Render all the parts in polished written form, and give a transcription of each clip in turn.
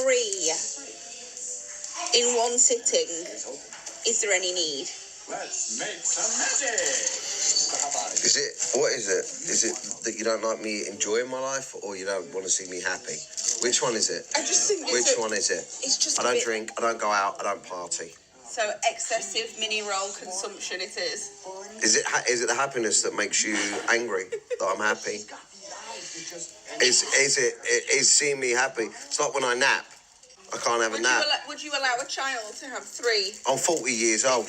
3 in one sitting, is there any need? Let's make some magic. What is it? Is it that you don't like me enjoying my life, or you don't want to see me happy? Which one is it? I just think Which one is it? It's just I don't drink, I don't go out, I don't party. So excessive mini roll consumption it is. Is it the happiness that makes you angry that I'm happy? Is seeing me happy? It's like when I nap. I can't have a nap. Would you allow a child to have 3? I'm 40 years old.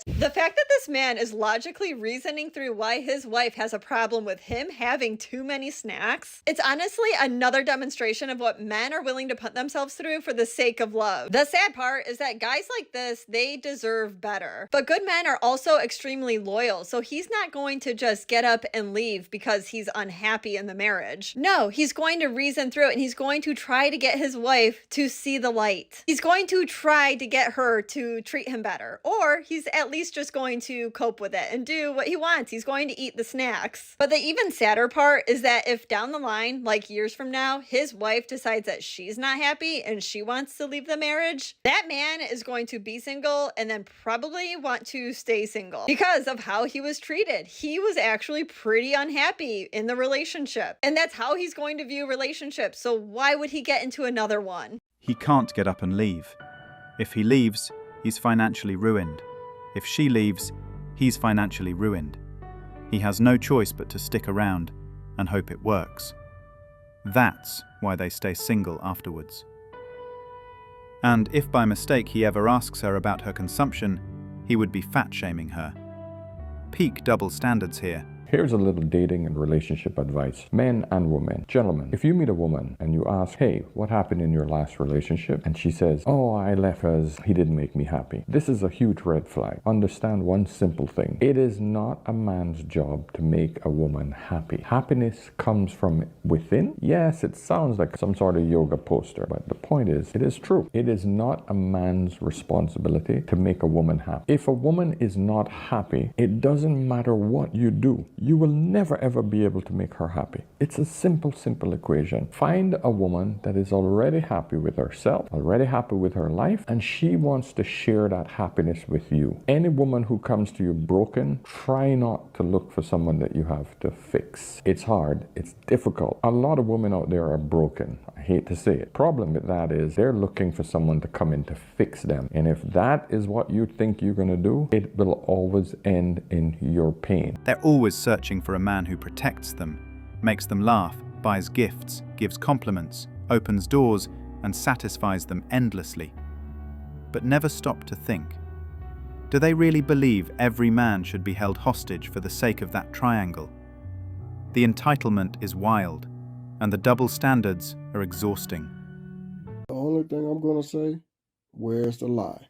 The fact that this man is logically reasoning through why his wife has a problem with him having too many snacks, it's honestly another demonstration of what men are willing to put themselves through for the sake of love. The sad part is that guys like this, they deserve better. But good men are also extremely loyal, so he's not going to just get up and leave because he's unhappy in the marriage. No, he's going to reason through it, and he's going to try to get his wife to see the light. He's going to try to get her to treat him better, or he's at least just going to cope with it and do what he wants. He's going to eat the snacks. But the even sadder part is that if down the line, like years from now, his wife decides that she's not happy and she wants to leave the marriage, that man is going to be single and then probably want to stay single because of how he was treated. He was actually pretty unhappy in the relationship, and that's how he's going to view relationships. So why would he get into another one? He can't get up and leave. If he leaves, he's financially ruined. If she leaves, he's financially ruined. He has no choice but to stick around and hope it works. That's why they stay single afterwards. And if by mistake he ever asks her about her consumption, he would be fat-shaming her. Peak double standards here. Here's a little dating and relationship advice. Men and women. Gentlemen, if you meet a woman and you ask, hey, what happened in your last relationship? And she says, oh, I left because he didn't make me happy. This is a huge red flag. Understand one simple thing. It is not a man's job to make a woman happy. Happiness comes from within. Yes, it sounds like some sort of yoga poster, but the point is, it is true. It is not a man's responsibility to make a woman happy. If a woman is not happy, it doesn't matter what you do. You will never ever be able to make her happy. It's a simple equation. Find a woman that is already happy with herself, already happy with her life, and she wants to share that happiness with you. Any woman who comes to you broken, try not to look for someone that you have to fix. It's hard. It's difficult. A lot of women out there are broken. I hate to say it. Problem with that is they're looking for someone to come in to fix them. And if that is what you think you're going to do, it will always end in your pain. They're always searching for a man who protects them, makes them laugh, buys gifts, gives compliments, opens doors, and satisfies them endlessly. But never stop to think. Do they really believe every man should be held hostage for the sake of that triangle? The entitlement is wild, and the double standards are exhausting. The only thing I'm going to say, where's the lie?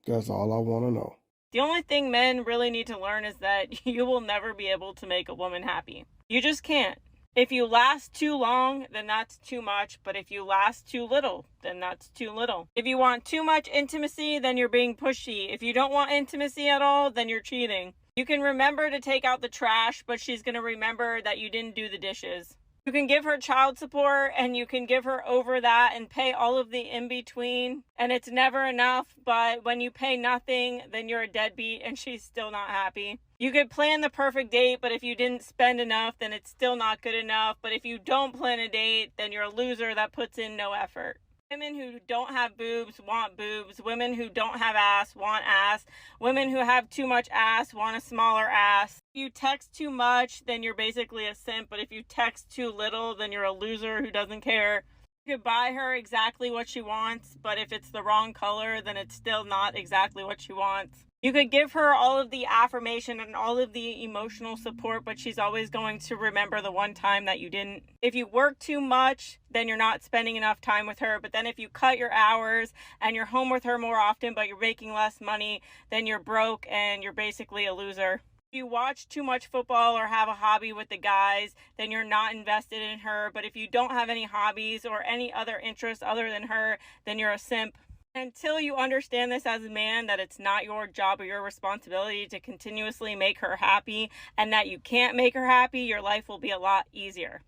That's all I want to know. The only thing men really need to learn is that you will never be able to make a woman happy. You just can't. If you last too long, then that's too much. But if you last too little, then that's too little. If you want too much intimacy, then you're being pushy. If you don't want intimacy at all, then you're cheating. You can remember to take out the trash, but she's going to remember that you didn't do the dishes. You can give her child support, and you can give her over that and pay all of the in-between, and it's never enough. But when you pay nothing, then you're a deadbeat and she's still not happy. You could plan the perfect date, but if you didn't spend enough, then it's still not good enough. But if you don't plan a date, then you're a loser that puts in no effort. Women who don't have boobs want boobs. Women who don't have ass want ass. Women who have too much ass want a smaller ass. If you text too much, then you're basically a simp. But if you text too little, then you're a loser who doesn't care. You could buy her exactly what she wants, but if it's the wrong color, then it's still not exactly what she wants. You could give her all of the affirmation and all of the emotional support, but she's always going to remember the one time that you didn't. If you work too much, then you're not spending enough time with her. But then if you cut your hours and you're home with her more often, but you're making less money, then you're broke and you're basically a loser. If you watch too much football or have a hobby with the guys, then you're not invested in her. But if you don't have any hobbies or any other interests other than her, then you're a simp. Until you understand this as a man, that it's not your job or your responsibility to continuously make her happy, and that you can't make her happy, your life will be a lot easier.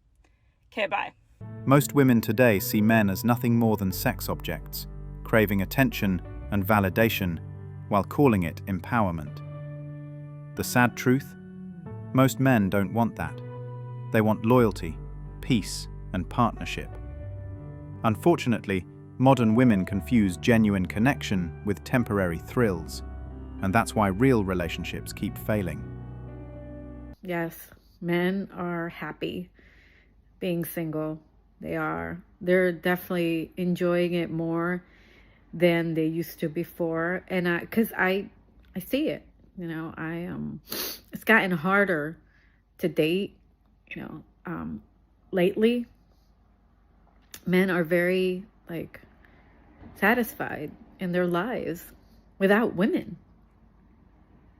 Okay, bye. Most women today see men as nothing more than sex objects, craving attention and validation while calling it empowerment. The sad truth? Most men don't want that. They want loyalty, peace, and partnership. Unfortunately, modern women confuse genuine connection with temporary thrills, and that's why real relationships keep failing. Yes, men are happy being single. They are. They're definitely enjoying it more than they used to before. And because I see it, you know, it's gotten harder to date, you know, lately. Men are very satisfied in their lives without women.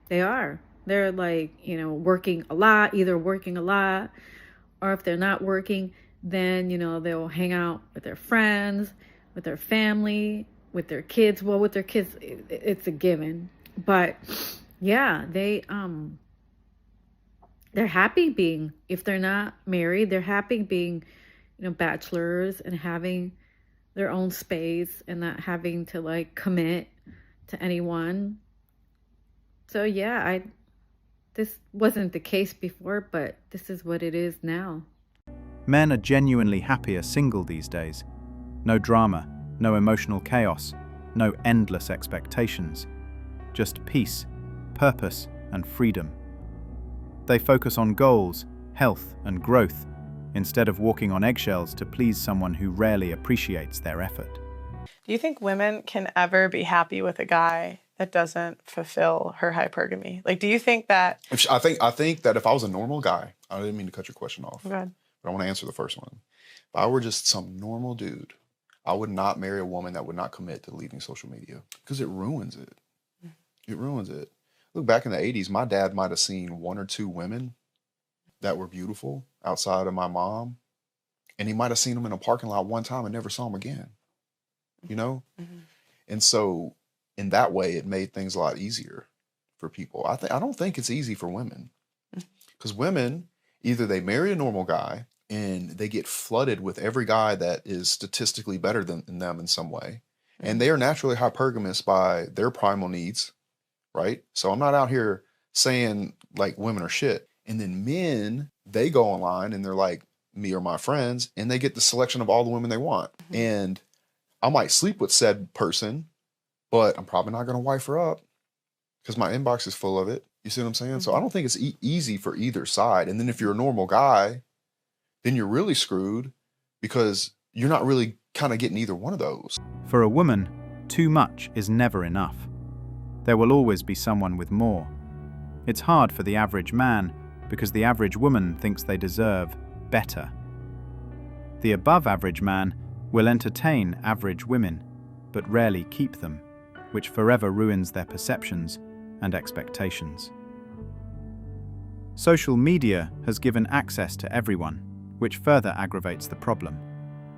They are. They're working a lot, either working a lot, or if they're not working, then, they'll hang out with their friends, with their family, with their kids. Well, with their kids, it's a given. But yeah, they're happy being, if they're not married, they're happy being, bachelors and having their own space and not having to commit to anyone. So yeah, this wasn't the case before, but this is what it is now. Men are genuinely happier single these days. No drama, no emotional chaos, no endless expectations. Just peace, purpose, and freedom. They focus on goals, health, and growth, instead of walking on eggshells to please someone who rarely appreciates their effort. Do you think women can ever be happy with a guy that doesn't fulfill her hypergamy? Do you think that... I think that if I was a normal guy, I didn't mean to cut your question off, Go ahead. But I want to answer the first one. If I were just some normal dude, I would not marry a woman that would not commit to leaving social media because it ruins it. It ruins it. Look, back in the 80s, my dad might have seen one or two women that were beautiful outside of my mom, and he might have seen them in a parking lot one time and never saw them again, And so in that way, it made things a lot easier for people. I don't think it's easy for women, because women, either they marry a normal guy and they get flooded with every guy that is statistically better than them in some way, and they are naturally hypergamous by their primal needs, right? So I'm not out here saying women are shit. And then men, they go online and they're like me or my friends, and they get the selection of all the women they want. And I might sleep with said person, but I'm probably not going to wife her up because my inbox is full of it. You see what I'm saying? So I don't think it's easy for either side. And then if you're a normal guy, then you're really screwed because you're not really kind of getting either one of those. For a woman, too much is never enough. There will always be someone with more. It's hard for the average man because the average woman thinks they deserve better. The above-average man will entertain average women, but rarely keep them, which forever ruins their perceptions and expectations. Social media has given access to everyone, which further aggravates the problem.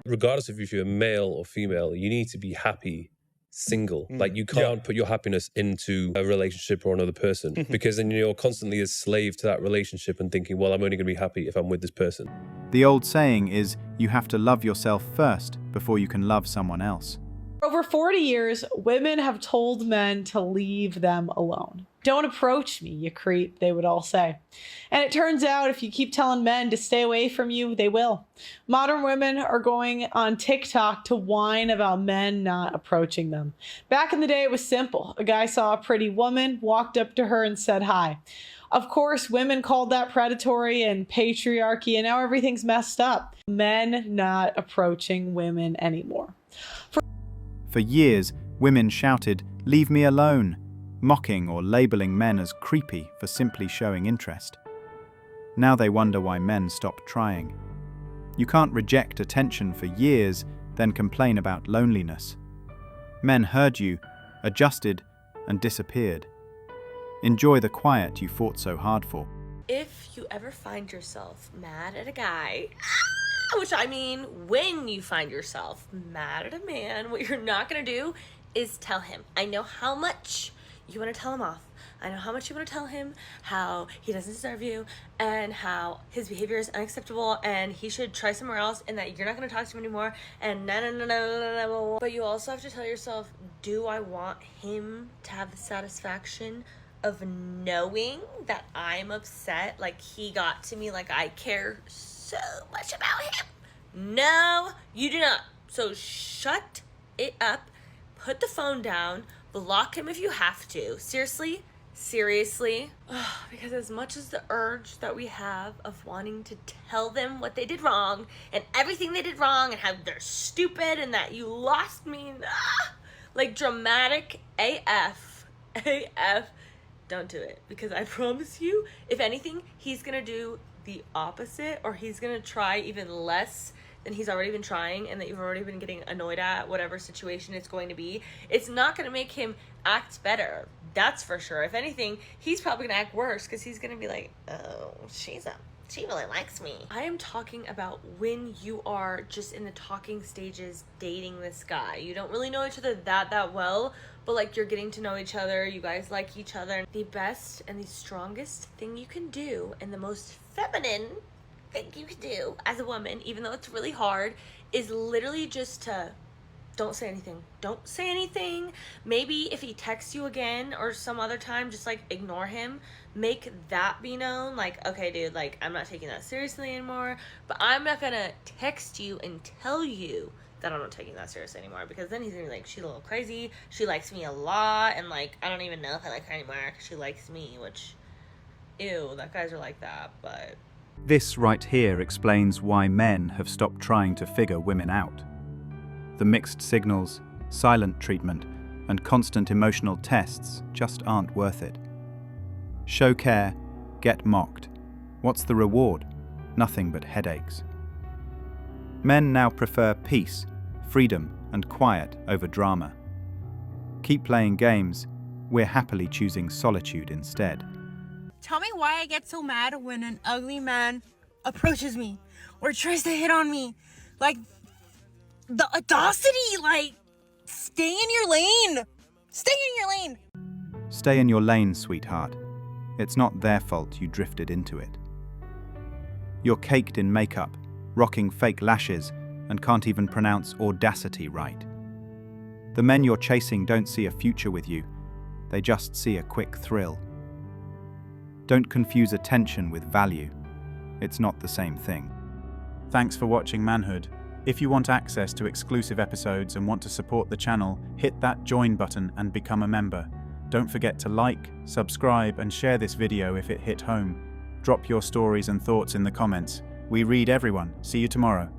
Regardless of if you're male or female, you need to be happy single. You can't put your happiness into a relationship or another person because then you're constantly a slave to that relationship and thinking, well, I'm only going to be happy if I'm with this person. The old saying is, you have to love yourself first before you can love someone else. For over 40 years, women have told men to leave them alone. Don't approach me, you creep, they would all say. And it turns out if you keep telling men to stay away from you, they will. Modern women are going on TikTok to whine about men not approaching them. Back in the day, it was simple. A guy saw a pretty woman, walked up to her and said hi. Of course, women called that predatory and patriarchy, and now everything's messed up. Men not approaching women anymore. For years, women shouted, "Leave me alone," mocking or labeling men as creepy for simply showing interest. Now they wonder why men stopped trying. You can't reject attention for years, then complain about loneliness. Men heard you, adjusted, and disappeared. Enjoy the quiet you fought so hard for. If you ever find yourself mad at a guy, which I mean, when you find yourself mad at a man, what you're not gonna do is tell him. I know how much you want to tell him off, I know how much you want to tell him how he doesn't deserve you and how his behavior is unacceptable and he should try somewhere else and that you're not going to talk to him anymore and no. But you also have to tell yourself, do I want him to have the satisfaction of knowing that I'm upset, like he got to me, like I care so much about him? No, you do not. So shut it up, put the phone down, block him if you have to. Seriously. Because as much as the urge that we have of wanting to tell them what they did wrong and everything they did wrong and how they're stupid and that you lost me, like dramatic AF, don't do it. Because I promise you, if anything, he's gonna do the opposite, or he's gonna try even less than he's already been trying and that you've already been getting annoyed at, whatever situation it's going to be. It's not gonna make him act better, that's for sure. If anything, he's probably gonna act worse because he's gonna be like, oh, she really likes me. I am talking about when you are just in the talking stages dating this guy. You don't really know each other that well, but like you're getting to know each other, you guys like each other. The best and the strongest thing you can do, and the most feminine thing you can do as a woman, even though it's really hard, is literally just to don't say anything. Don't say anything. Maybe if he texts you again or some other time, just like ignore him. Make that be known. Like, okay, dude, like I'm not taking that seriously anymore, but I'm not gonna text you and tell you that I'm not taking that seriously anymore, because then he's gonna be like, she's a little crazy. She likes me a lot, and like I don't even know if I like her anymore because she likes me, which, ew, that guys are like that. But This right here explains why men have stopped trying to figure women out. The mixed signals, silent treatment, and constant emotional tests just aren't worth it. Show care, get mocked. What's the reward? Nothing but headaches. Men now prefer peace, freedom, and quiet over drama. Keep playing games, we're happily choosing solitude instead. Tell me why I get so mad when an ugly man approaches me or tries to hit on me. Like, the audacity, like, stay in your lane. Stay in your lane. Stay in your lane, sweetheart. It's not their fault you drifted into it. You're caked in makeup, rocking fake lashes, and can't even pronounce audacity right. The men you're chasing don't see a future with you. They just see a quick thrill. Don't confuse attention with value. It's not the same thing. Thanks for watching Manhood. If you want access to exclusive episodes and want to support the channel, hit that join button and become a member. Don't forget to like, subscribe, and share this video if it hit home. Drop your stories and thoughts in the comments. We read everyone. See you tomorrow.